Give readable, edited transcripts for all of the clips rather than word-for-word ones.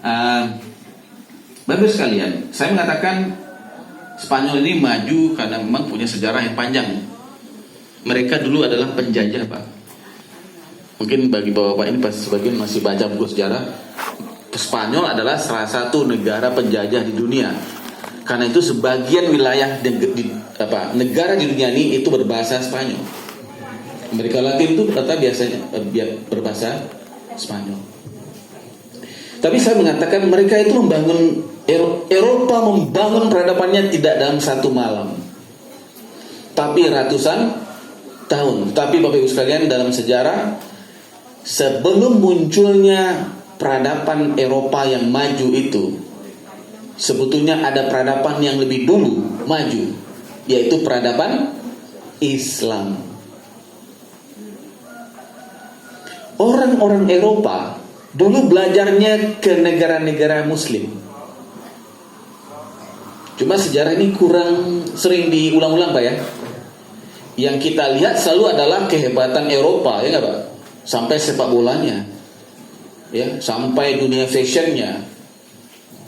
Uh, Bapak sekalian, saya mengatakan Spanyol ini maju karena memang punya sejarah yang panjang. Mereka dulu adalah penjajah, Pak. Mungkin bagi bapak-bapak ini pasti sebagian masih baca buku sejarah. Spanyol adalah salah satu negara penjajah di dunia. Karena itu sebagian wilayah negara di dunia ini itu berbahasa Spanyol. Amerika Latin itu biasanya berbahasa Spanyol. Tapi saya mengatakan mereka itu membangun Eropa membangun peradabannya tidak dalam satu malam, tapi ratusan tahun. Tapi Bapak Ibu sekalian, dalam sejarah sebelum munculnya peradaban Eropa yang maju itu, sebetulnya ada peradaban yang lebih dulu maju, yaitu peradaban Islam. Orang-orang Eropa dulu belajarnya ke negara-negara Muslim. Cuma sejarah ini kurang sering diulang-ulang, Pak, ya. Yang kita lihat selalu adalah kehebatan Eropa, ya nggak, Pak? Sampai sepak bolanya, ya, sampai dunia fashionnya,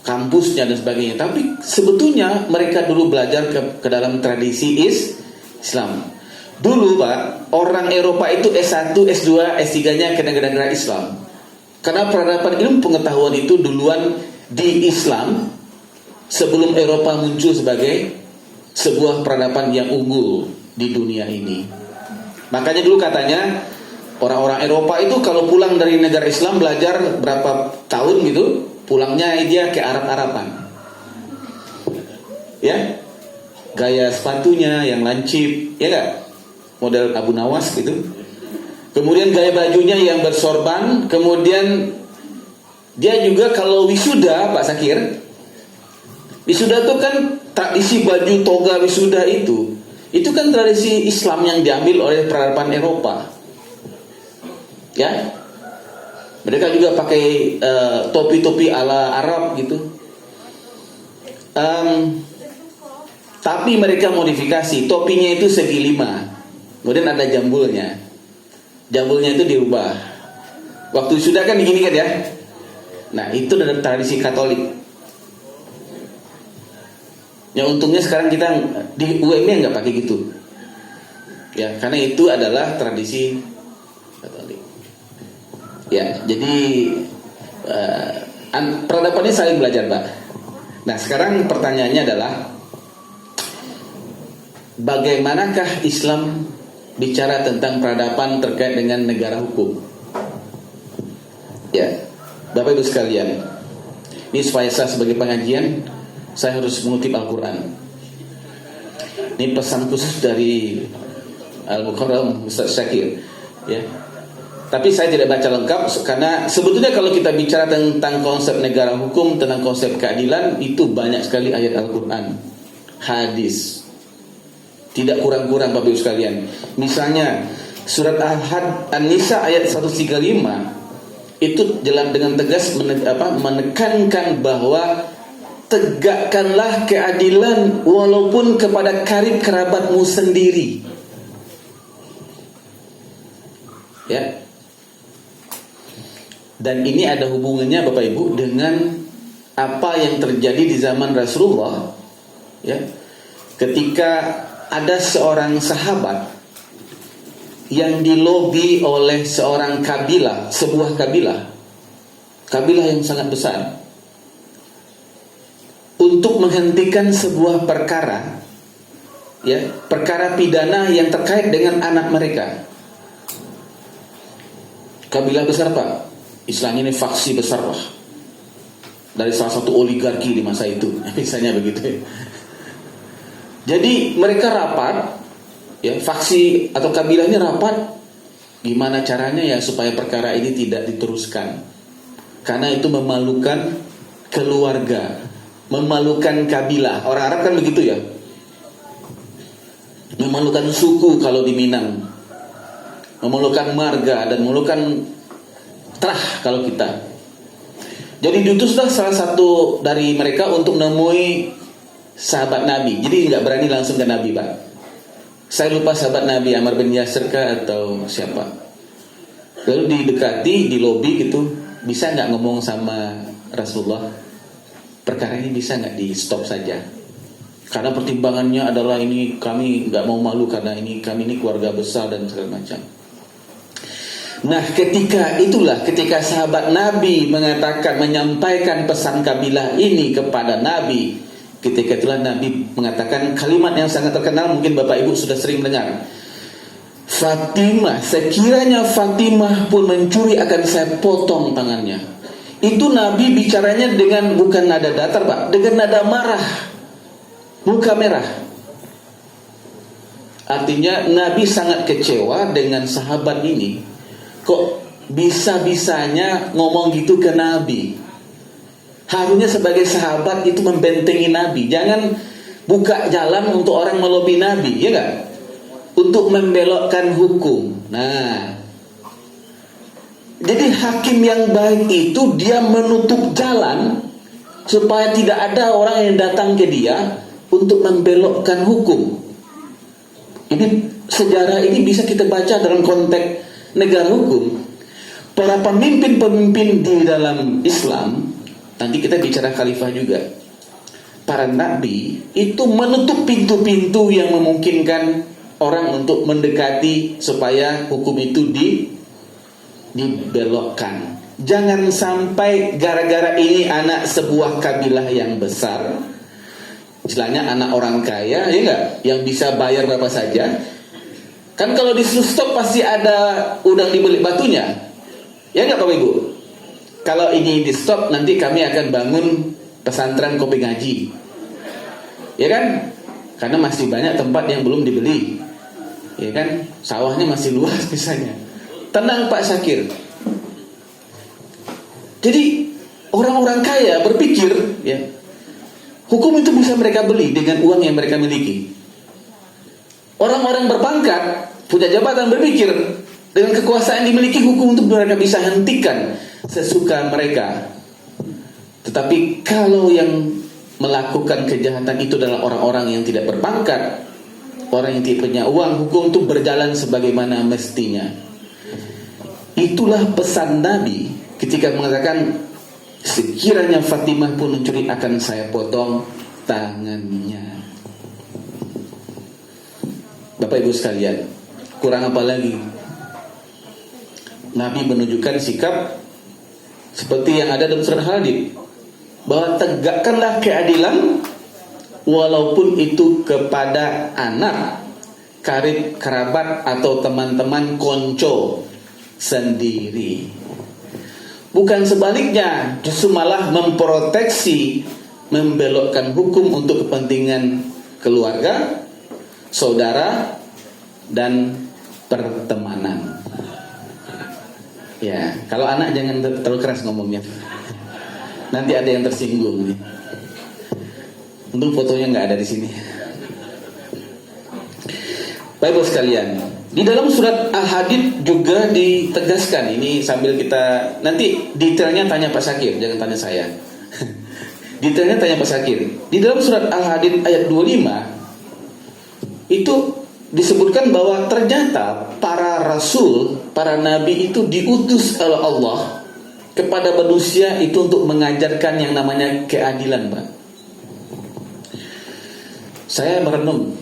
kampusnya dan sebagainya. Tapi sebetulnya mereka dulu belajar ke dalam tradisi Islam. Dulu, Pak, orang Eropa itu S1, S2, S3-nya ke negara-negara Islam. Karena peradaban ilmu pengetahuan itu duluan di Islam sebelum Eropa muncul sebagai sebuah peradaban yang unggul di dunia ini. Makanya dulu katanya orang-orang Eropa itu kalau pulang dari negara Islam belajar berapa tahun gitu, pulangnya dia ke Arab-Araban. Ya, gaya sepatunya yang lancip, ya nggak? Model Abu Nawas gitu. Kemudian gaya bajunya yang bersorban. Kemudian dia juga kalau wisuda, Pak Sakir, wisuda itu kan tradisi baju toga wisuda itu kan tradisi Islam yang diambil oleh peradaban Eropa. Ya, mereka juga pakai topi-topi ala Arab gitu. Tapi mereka modifikasi, topinya itu segi 5, kemudian ada jambulnya. Jambulnya itu dirubah. Waktu wisuda kan begini kan ya. Nah, itu dari tradisi Katolik. Yang untungnya sekarang kita di UMY nggak pakai gitu, ya, karena itu adalah tradisi Katolik. Ya, jadi peradaban ini saling belajar, Pak. Nah, sekarang pertanyaannya adalah bagaimanakah Islam bicara tentang peradaban terkait dengan negara hukum? Ya, Bapak Ibu sekalian, ini supaya saya sebagai pengajian saya harus mengutip Al-Quran. Ini pesan khusus dari Al-Mukarram Ustaz Syakir, ya. Tapi saya tidak baca lengkap karena sebetulnya kalau kita bicara tentang konsep negara hukum, tentang konsep keadilan, itu banyak sekali ayat Al-Quran, hadis, tidak kurang-kurang Bapak Ibu sekalian. Misalnya surat An-Nisa ayat 135 itu jelas dengan tegas menekankan bahwa tegakkanlah keadilan walaupun kepada karib kerabatmu sendiri. Ya. Dan ini ada hubungannya Bapak Ibu dengan apa yang terjadi di zaman Rasulullah, ya. Ketika ada seorang sahabat yang dilobi oleh seorang kabilah, sebuah kabilah yang sangat besar, untuk menghentikan sebuah perkara, ya, perkara pidana yang terkait dengan anak mereka. Kabilah besar, Pak. Istilahnya ini faksi besar, Pak, dari salah satu oligarki di masa itu, misalnya begitu. Jadi mereka rapat, ya, faksi atau kabilah ini rapat, gimana caranya ya supaya perkara ini tidak diteruskan, karena itu memalukan keluarga, memalukan kabilah. Orang Arab kan begitu ya, memalukan suku kalau di Minang, memalukan marga dan memalukan terah kalau kita. Jadi diutuslah salah satu dari mereka untuk menemui sahabat Nabi. Jadi nggak berani langsung ke Nabi, Pak. Saya lupa sahabat Nabi, Ammar bin Yasir atau siapa. Lalu didekati, di lobi gitu, bisa nggak ngomong sama Rasulullah, perkara ini bisa nggak di stop saja? Karena pertimbangannya adalah ini, kami nggak mau malu karena ini kami ini keluarga besar dan segala macam. Nah, ketika sahabat Nabi menyampaikan pesan kabilah ini kepada Nabi, ketika itulah Nabi mengatakan kalimat yang sangat terkenal, mungkin Bapak Ibu sudah sering dengar. Fatimah, sekiranya Fatimah pun mencuri akan saya potong tangannya. Itu Nabi bicaranya dengan bukan nada datar, Pak, dengan nada marah, muka merah. Artinya Nabi sangat kecewa dengan sahabat ini. Kok bisa-bisanya ngomong gitu ke Nabi? Harusnya sebagai sahabat itu membentengi Nabi. Jangan buka jalan untuk orang melobi Nabi, ya enggak? Untuk membelokkan hukum. Nah, jadi hakim yang baik itu dia menutup jalan supaya tidak ada orang yang datang ke dia untuk membelokkan hukum. Ini sejarah ini bisa kita baca dalam konteks negara hukum. Para pemimpin-pemimpin di dalam Islam, nanti kita bicara khalifah juga. Para nabi itu menutup pintu-pintu yang memungkinkan orang untuk mendekati supaya hukum itu dibelokkan. Jangan sampai gara-gara ini anak sebuah kabilah yang besar, istilahnya anak orang kaya, ya enggak, yang bisa bayar berapa saja. Kan kalau di stop pasti ada udang di balik batunya, ya enggak Bapak Ibu? Kalau ini di stop, nanti kami akan bangun pesantren kopi ngaji, ya kan? Karena masih banyak tempat yang belum dibeli, ya kan? Sawahnya masih luas misalnya. Tenang Pak Syakir. Jadi orang-orang kaya berpikir, ya, hukum itu bisa mereka beli dengan uang yang mereka miliki. Orang-orang berpangkat, punya jabatan berpikir dengan kekuasaan dimiliki, hukum untuk mereka bisa hentikan sesuka mereka. Tetapi kalau yang melakukan kejahatan itu adalah orang-orang yang tidak berpangkat, orang yang tidak punya uang, hukum itu berjalan sebagaimana mestinya. Itulah pesan Nabi ketika mengatakan sekiranya Fatimah pun mencuri akan saya potong tangannya. Bapak Ibu sekalian, kurang apa lagi? Nabi menunjukkan sikap seperti yang ada dalam surat Hadid, bahwa tegakkanlah keadilan walaupun itu kepada anak, karib, kerabat atau teman-teman konco sendiri. Bukan sebaliknya, justru malah memproteksi, membelokkan hukum untuk kepentingan keluarga, saudara, dan pertemanan. Ya, kalau anak jangan terlalu keras ngomongnya, nanti ada yang tersinggung. Untung fotonya nggak ada di sini. Bapak sekalian, di dalam surat Al-Hadid juga ditegaskan, ini sambil kita nanti detailnya tanya Pak Syakir, jangan tanya saya. Detailnya tanya Pak Syakir. Di dalam surat Al-Hadid ayat 25 itu disebutkan bahwa ternyata para rasul, para nabi itu diutus oleh Allah kepada manusia itu untuk mengajarkan yang namanya keadilan, Pak. Saya merenung,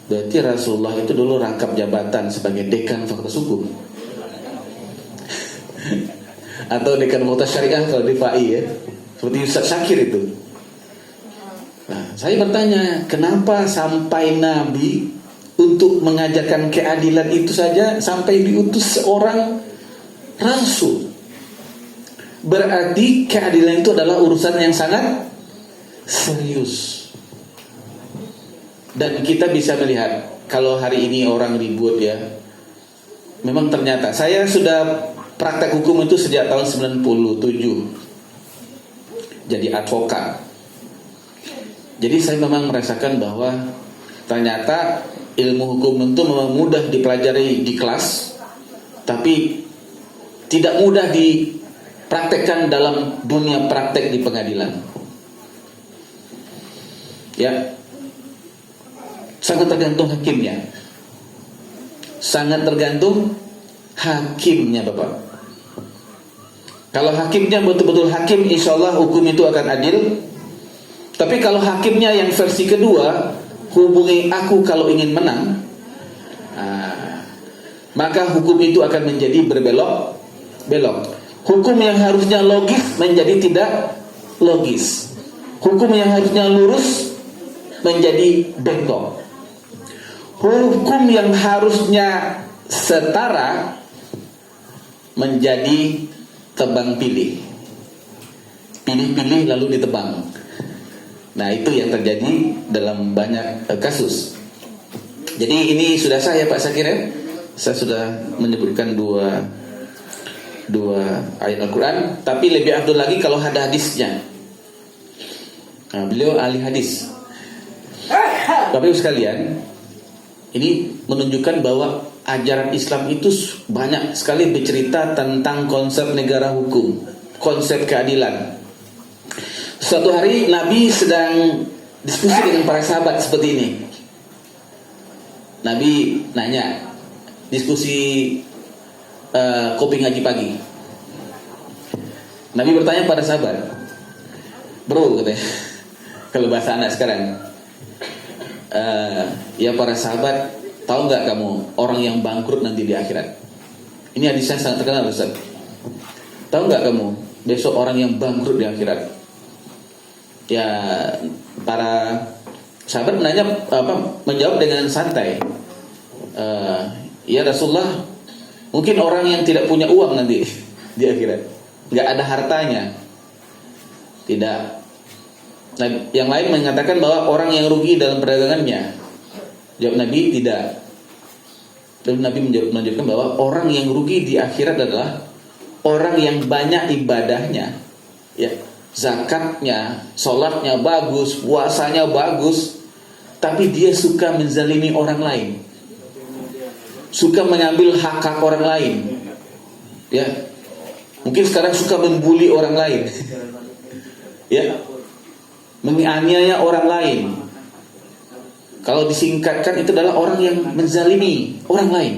berarti Rasulullah itu dulu rangkap jabatan sebagai dekan fakultas hukum atau dekan fakultas syariah kalau di FAI, ya, seperti Ustaz Syakir itu. Nah, saya bertanya, kenapa sampai Nabi untuk mengajarkan keadilan itu saja sampai diutus seorang rasul? Berarti keadilan itu adalah urusan yang sangat serius. Dan kita bisa melihat, kalau hari ini orang ribut, ya, memang ternyata saya sudah praktek hukum itu sejak tahun 97, jadi advokat. Jadi saya memang merasakan bahwa ternyata ilmu hukum itu memang mudah dipelajari di kelas, tapi tidak mudah dipraktekkan dalam dunia praktek di pengadilan. Ya, sangat tergantung hakimnya. Sangat tergantung hakimnya, Bapak. Kalau hakimnya betul-betul hakim, insya Allah hukum itu akan adil. Tapi kalau hakimnya yang versi kedua, hubungi aku kalau ingin menang, maka hukum itu akan menjadi berbelok-belok. Hukum yang harusnya logis menjadi tidak logis. Hukum yang harusnya lurus menjadi bengkok. Hukum yang harusnya setara menjadi tebang pilih. Pilih-pilih lalu ditebang. Nah, itu yang terjadi dalam banyak kasus. Jadi ini sudah sah ya Pak Syakir ya? Saya sudah menyebutkan dua ayat Al-Quran. Tapi lebih afdal lagi kalau ada hadisnya. Nah, beliau ahli hadis. Bapak Ibu sekalian, ini menunjukkan bahwa ajaran Islam itu banyak sekali bercerita tentang konsep negara hukum, konsep keadilan. Suatu hari Nabi sedang diskusi dengan para sahabat seperti ini. Nabi nanya, diskusi kopi ngaji pagi. Nabi bertanya pada sahabat, bro katanya, kalau bahasa anak sekarang, ya para sahabat, tahu nggak kamu orang yang bangkrut nanti di akhirat? Ini hadisnya sangat terkenal Ustaz. Tahu nggak kamu besok orang yang bangkrut di akhirat? Ya para sahabat menjawab dengan santai. Ya Rasulullah, mungkin orang yang tidak punya uang nanti di akhirat, nggak ada hartanya. Tidak. Nah, yang lain mengatakan bahwa orang yang rugi dalam perdagangannya. Jawab Nabi, tidak. Dan Nabi menunjukkan bahwa orang yang rugi di akhirat adalah orang yang banyak ibadahnya, ya, zakatnya, sholatnya bagus, puasanya bagus, tapi dia suka menzalimi orang lain, suka mengambil hak orang lain, ya. Mungkin sekarang suka membuli orang lain, ya, menganiaya orang lain. Kalau disingkatkan itu adalah orang yang menzalimi orang lain.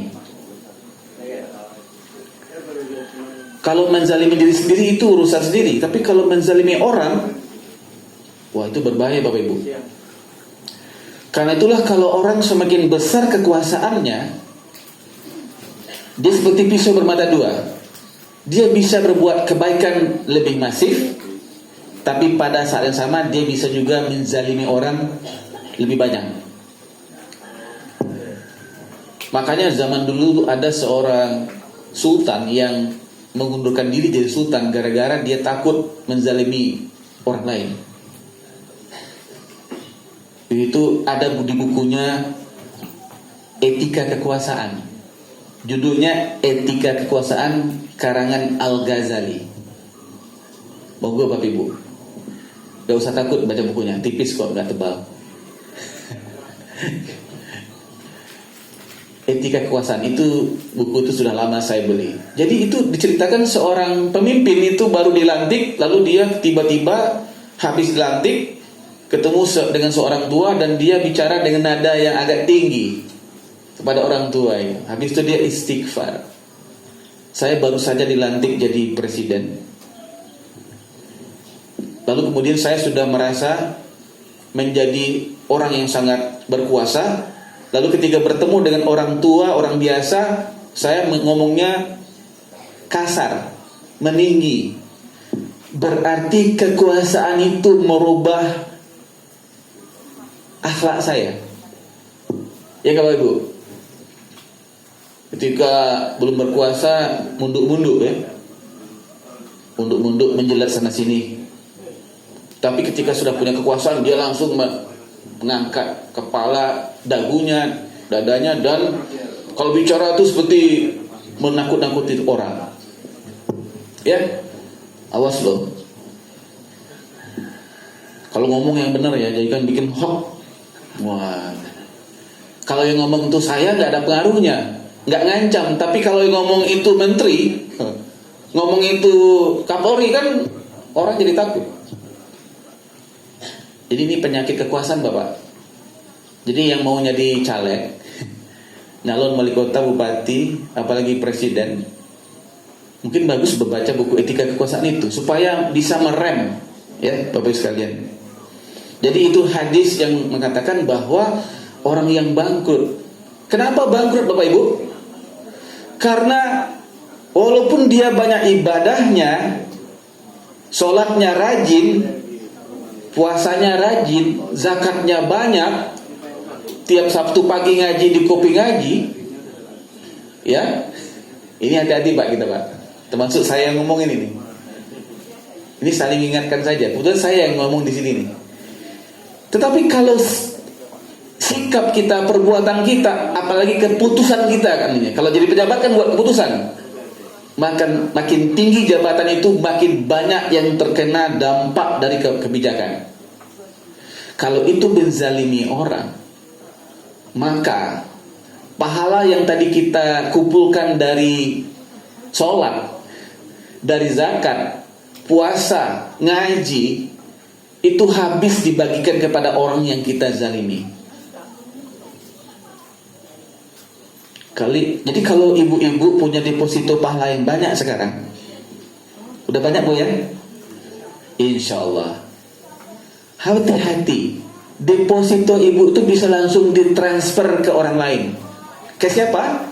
Kalau menzalimi diri sendiri itu urusan sendiri, tapi kalau menzalimi orang, wah itu berbahaya Bapak Ibu. Karena itulah kalau orang semakin besar kekuasaannya, dia seperti pisau bermata dua. Dia bisa berbuat kebaikan lebih masif, tapi pada saat yang sama dia bisa juga menzalimi orang lebih banyak. Makanya zaman dulu ada seorang sultan yang mengundurkan diri jadi sultan gara-gara dia takut menzalimi orang lain. Itu ada di bukunya Etika Kekuasaan. Judulnya Etika Kekuasaan karangan Al-Ghazali. Monggo Bapak Ibu, gak usah takut baca bukunya, tipis kok, gak tebal. Etika Kekuasaan itu, buku itu sudah lama saya beli. Jadi itu diceritakan seorang pemimpin itu baru dilantik, lalu dia tiba-tiba habis dilantik ketemu dengan seorang tua dan dia bicara dengan nada yang agak tinggi kepada orang tua itu. Habis itu dia istighfar. Saya baru saja dilantik jadi presiden. Lalu kemudian saya sudah merasa menjadi orang yang sangat berkuasa. Lalu ketika bertemu dengan orang tua, orang biasa, saya ngomongnya kasar, meninggi. Berarti kekuasaan itu merubah akhlak saya. Ya Bapak Ibu. Ketika belum berkuasa, munduk-munduk ya. Munduk-munduk menjelat sana sini. Tapi ketika sudah punya kekuasaan, dia langsung mengangkat kepala, dagunya, dadanya, dan kalau bicara itu seperti menakut-nakuti orang. Ya, awas loh. Kalau ngomong yang benar ya, jangan bikin hoax. Wah, kalau yang ngomong itu saya nggak ada pengaruhnya, nggak ngancam. Tapi kalau yang ngomong itu menteri, ngomong itu Kapolri, kan orang jadi takut. Jadi ini penyakit kekuasaan Bapak. Jadi yang mau jadi caleg, nyalon wali kota, bupati, apalagi presiden, Mungkin bagus membaca buku Etika Kekuasaan itu supaya bisa merem, ya Bapak Ibu sekalian. Jadi itu hadis yang mengatakan bahwa orang yang bangkrut. Kenapa bangkrut Bapak Ibu? Karena walaupun dia banyak ibadahnya, sholatnya rajin, puasanya rajin, zakatnya banyak, tiap Sabtu pagi ngaji di kopi ngaji, ya, ini hati-hati Pak kita Pak. Termasuk saya yang ngomongin ini. Ini saling ingatkan saja. Kebetulan saya yang ngomong di sini nih. Tetapi kalau sikap kita, perbuatan kita, apalagi keputusan kita kan ini. Kalau jadi pejabat kan buat keputusan. Makin tinggi jabatan itu makin banyak yang terkena dampak dari kebijakan. Kalau itu menzalimi orang, maka pahala yang tadi kita kumpulkan dari sholat, dari zakat, puasa, ngaji, itu habis dibagikan kepada orang yang kita zalimi. Jadi kalau ibu-ibu punya deposito pahala yang banyak sekarang, udah banyak Bu ya? Insya Allah. Hati-hati, deposito ibu itu bisa langsung ditransfer ke orang lain. Ke siapa?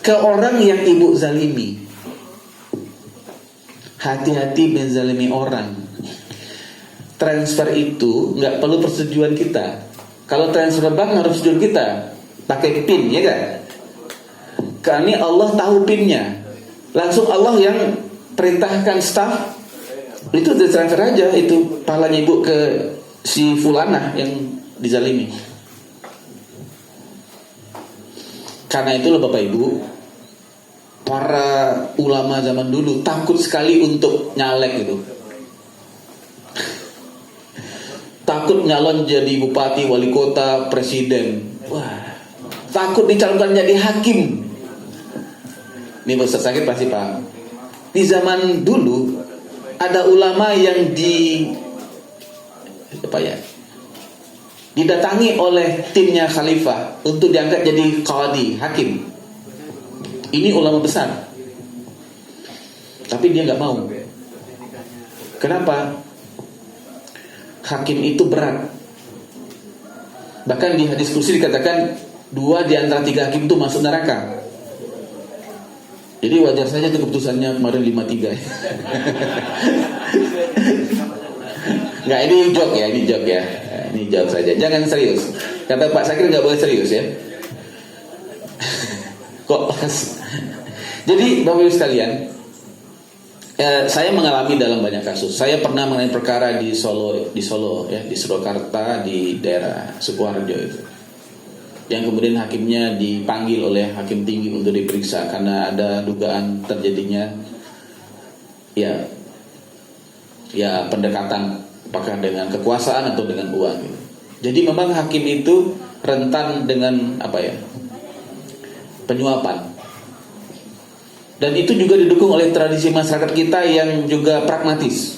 Ke orang yang ibu zalimi. Hati-hati menzalimi orang. Transfer itu nggak perlu persetujuan kita. Kalau transfer bank harus persetujuan kita. Pakai PIN, ya kan? Karena Allah tahu PIN-nya. Langsung Allah yang perintahkan staff itu ditransfer aja itu pahalanya ibu ke si fulanah yang dizalimi. Karena itulah Bapak Ibu, para ulama zaman dulu takut sekali untuk nyalek itu. Takut nyalon jadi bupati, wali kota, presiden. Wah, takut dicalonkan jadi hakim. Ini Ustaz Sakit pasti paham. Di zaman dulu ada ulama yang didatangi oleh timnya khalifah untuk diangkat jadi qadi, hakim. Ini ulama besar. Tapi dia nggak mau. Kenapa? Hakim itu berat. Bahkan di hadis kursi dikatakan 2 di antara 3 hakim itu masuk neraka. Jadi wajar saja itu keputusannya kemarin 5-3. Nggak, ini joke ya, ini joke ya. Ini joke saja, jangan serius. Kata Pak Sakir nggak boleh serius ya. Kok pas? Jadi Bapak Ibu sekalian, saya mengalami dalam banyak kasus. Saya pernah mengalami perkara di Solo ya, di Surakarta, di daerah Sukoharjo itu, yang kemudian hakimnya dipanggil oleh hakim tinggi untuk diperiksa karena ada dugaan terjadinya ya pendekatan, apakah dengan kekuasaan atau dengan uang gitu. Jadi memang hakim itu rentan dengan penyuapan. Dan itu juga didukung oleh tradisi masyarakat kita yang juga pragmatis.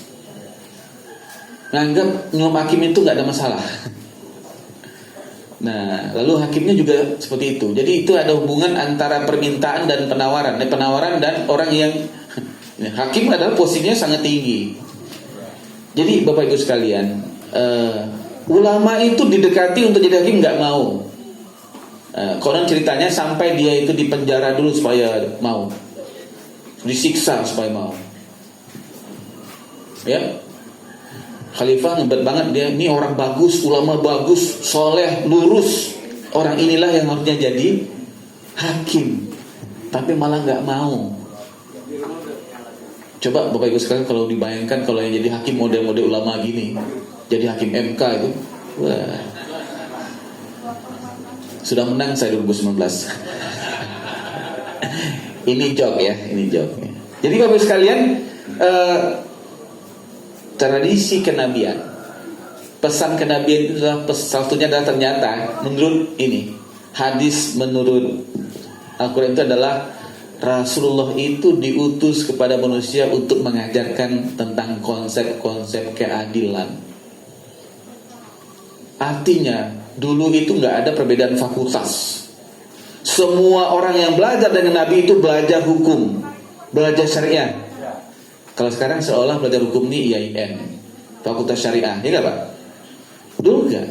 Nganggap nyuap hakim itu nggak ada masalah. Nah, lalu hakimnya juga seperti itu. Jadi itu ada hubungan antara permintaan dan penawaran. Penawaran dan orang yang hakim adalah posisinya sangat tinggi. Jadi Bapak Ibu sekalian, ulama itu didekati untuk jadi hakim nggak mau. Konon ceritanya sampai dia itu dipenjara dulu supaya mau, disiksa supaya mau. Ya, Khalifah ngebat banget dia, ini orang bagus, ulama bagus, soleh, lurus. Orang inilah yang harusnya jadi hakim, tapi malah nggak mau. Coba Bapak Ibu sekalian kalau dibayangkan kalau yang jadi hakim model-model ulama gini, jadi hakim MK itu, wah, sudah menang saya 2019. Ini joke ya, ini joke. Jadi Bapak Ibu sekalian, tradisi kenabian, pesan kenabian itu adalah satunya adalah ternyata menurut ini hadis, menurut Al-Quran itu adalah Rasulullah itu diutus kepada manusia untuk mengajarkan tentang konsep-konsep keadilan. Artinya dulu itu nggak ada perbedaan fakultas. Semua orang yang belajar dengan Nabi itu belajar hukum. belajar syariah. Kalau sekarang seolah belajar hukum ini IAIN, Fakultas Syariah, ya nggak Pak? Dulu nggak.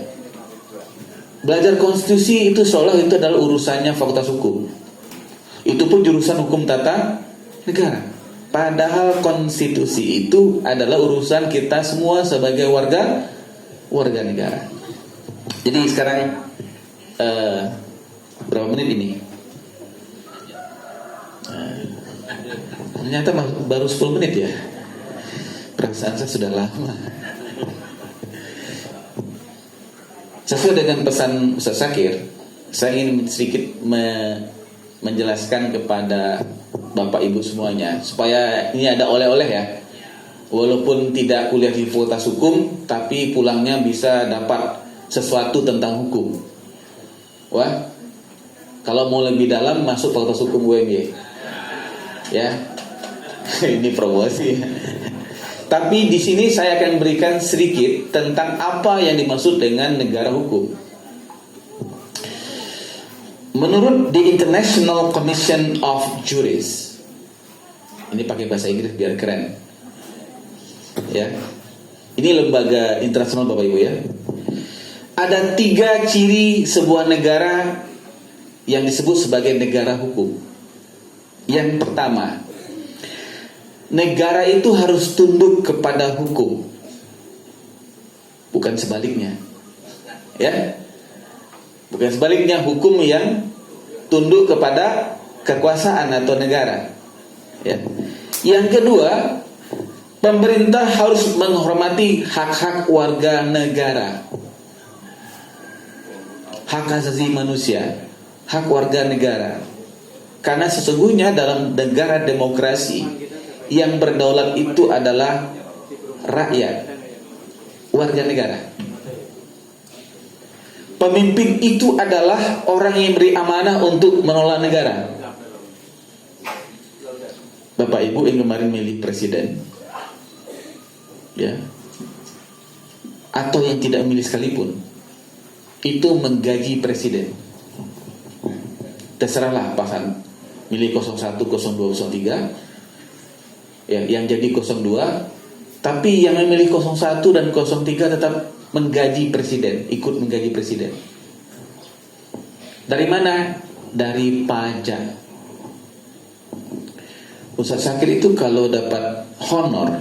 Belajar konstitusi itu seolah itu adalah urusannya Fakultas Hukum. Itu pun jurusan hukum tata negara. Padahal konstitusi itu adalah urusan kita semua sebagai warga negara. Jadi sekarang berapa menit ini? Ternyata baru 10 menit ya. Perasaan saya sudah lama. Sesuai dengan pesan Ustaz Zakir, saya ingin sedikit menjelaskan kepada Bapak Ibu semuanya, supaya ini ada oleh-oleh ya. Walaupun tidak kuliah di Fakultas Hukum, tapi pulangnya bisa dapat sesuatu tentang hukum. Wah, kalau mau lebih dalam masuk Fakultas Hukum UMY. Ya, ini promosi. Tapi di sini saya akan berikan sedikit tentang apa yang dimaksud dengan negara hukum. Menurut the International Commission of Juries, ini pakai bahasa Inggris biar keren. Ya, ini lembaga internasional Bapak Ibu ya. Ada 3 ciri sebuah negara yang disebut sebagai negara hukum. Yang pertama, negara itu harus tunduk kepada hukum, bukan sebaliknya. Ya, bukan sebaliknya, hukum yang tunduk kepada kekuasaan atau negara. Ya. Yang kedua, pemerintah harus menghormati hak-hak warga negara, hak asasi manusia, hak warga negara. Karena sesungguhnya dalam negara demokrasi yang berdaulat itu adalah rakyat, warga negara. Pemimpin itu adalah orang yang beri amanah untuk menolak negara. Bapak Ibu yang kemarin milih presiden, ya, atau yang tidak milih sekalipun, itu menggaji presiden. Terserahlah pasangan milih 01, 02, 03, ya, yang jadi 02, tapi yang memilih 01 dan 03 tetap menggaji presiden, ikut menggaji presiden. Dari mana? Dari pajak. Ustaz Zakir itu kalau dapat honor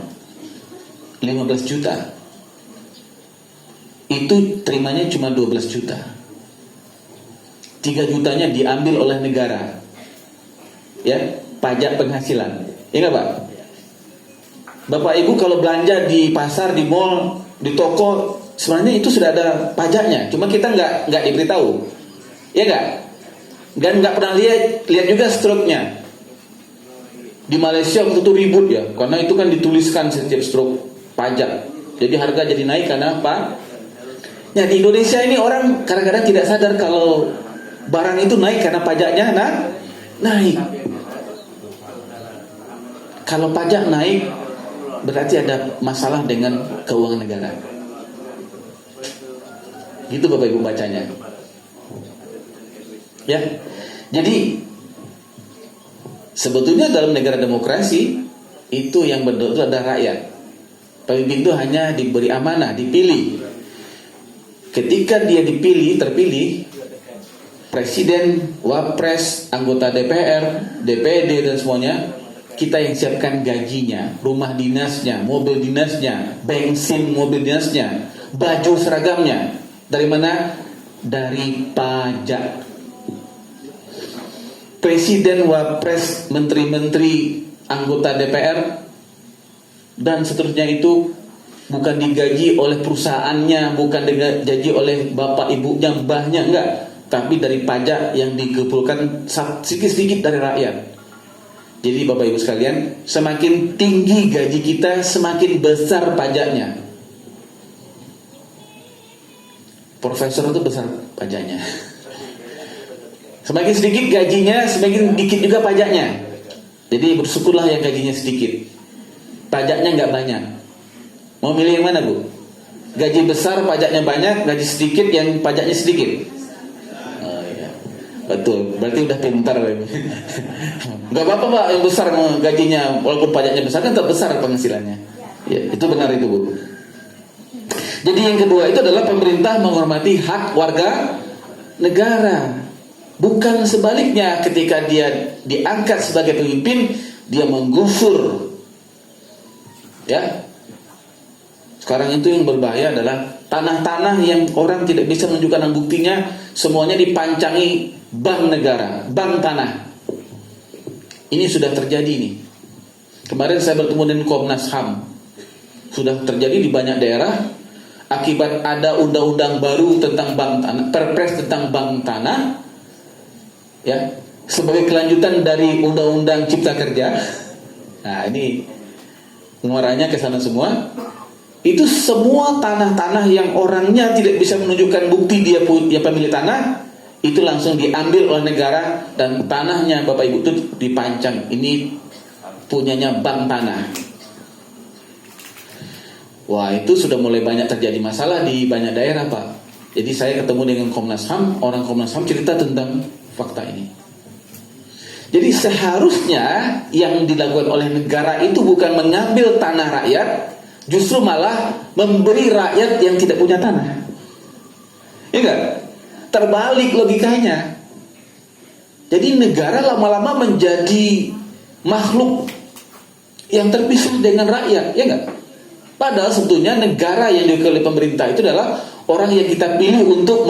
15 juta, itu terimanya cuma 12 juta. 3 jutanya diambil oleh negara. Ya, pajak penghasilan. Ya enggak Pak? Bapak Ibu kalau belanja di pasar, di mall, di toko, sebenarnya itu sudah ada pajaknya, cuma kita nggak diberitahu, ya nggak? Dan nggak pernah lihat juga struknya. Di Malaysia waktu itu ribut ya, karena itu kan dituliskan setiap struk pajak, jadi harga jadi naik karena apa? Ya, di Indonesia ini orang kadang-kadang tidak sadar kalau barang itu naik karena pajaknya naik. Kalau pajak naik, berarti ada masalah dengan keuangan negara. Gitu Bapak Ibu bacanya. Ya. Jadi sebetulnya dalam negara demokrasi itu yang betul itu ada rakyat. Pemimpin itu hanya diberi amanah, dipilih. Ketika dia terpilih, presiden, wapres, anggota DPR, DPD dan semuanya, kita yang siapkan gajinya, rumah dinasnya, mobil dinasnya, bensin mobil dinasnya, baju seragamnya. Dari mana? Dari pajak. Presiden, wapres, menteri-menteri, anggota DPR dan seterusnya itu bukan digaji oleh perusahaannya, bukan digaji oleh bapak ibunya, mbahnya, enggak, tapi dari pajak yang dikumpulkan sedikit-sedikit dari rakyat. Jadi Bapak Ibu sekalian, semakin tinggi gaji kita, semakin besar pajaknya. Profesor itu besar pajaknya. Semakin sedikit gajinya, semakin dikit juga pajaknya. Jadi bersyukurlah yang gajinya sedikit, pajaknya nggak banyak. Mau milih yang mana Bu? Gaji besar pajaknya banyak, gaji sedikit yang pajaknya sedikit. Oh, iya. Betul, berarti udah pintar. Gak apa-apa Pak, yang besar gajinya, walaupun pajaknya besar kan tetap besar penghasilannya. Ya, itu benar itu Bu. Jadi yang kedua itu adalah pemerintah menghormati hak warga negara. Bukan sebaliknya, ketika dia diangkat sebagai pemimpin, dia menggusur. Ya. Sekarang itu yang berbahaya adalah tanah-tanah yang orang tidak bisa menunjukkan buktinya, semuanya dipancangi bank negara, bank tanah. Ini sudah terjadi nih. Kemarin saya bertemu dengan Komnas HAM. Sudah terjadi di banyak daerah akibat ada undang-undang baru tentang bank tanah, Perpres tentang bank tanah. Ya, sebagai kelanjutan dari undang-undang Cipta Kerja. Nah, ini muaranya ke sana semua. Itu semua tanah-tanah yang orangnya tidak bisa menunjukkan bukti dia pemilik tanah, itu langsung diambil oleh negara dan tanahnya Bapak Ibu itu dipancang. Ini punyanya bank tanah. Wah, itu sudah mulai banyak terjadi masalah di banyak daerah Pak. Jadi saya ketemu dengan Komnas HAM, orang Komnas HAM cerita tentang fakta ini. Jadi seharusnya yang dilakukan oleh negara itu bukan mengambil tanah rakyat, justru malah memberi rakyat yang tidak punya tanah. Ya enggak? Terbalik logikanya. Jadi negara lama-lama menjadi makhluk yang terpisah dengan rakyat, ya enggak? Padahal sebetulnya negara yang diwakili oleh pemerintah itu adalah orang yang kita pilih untuk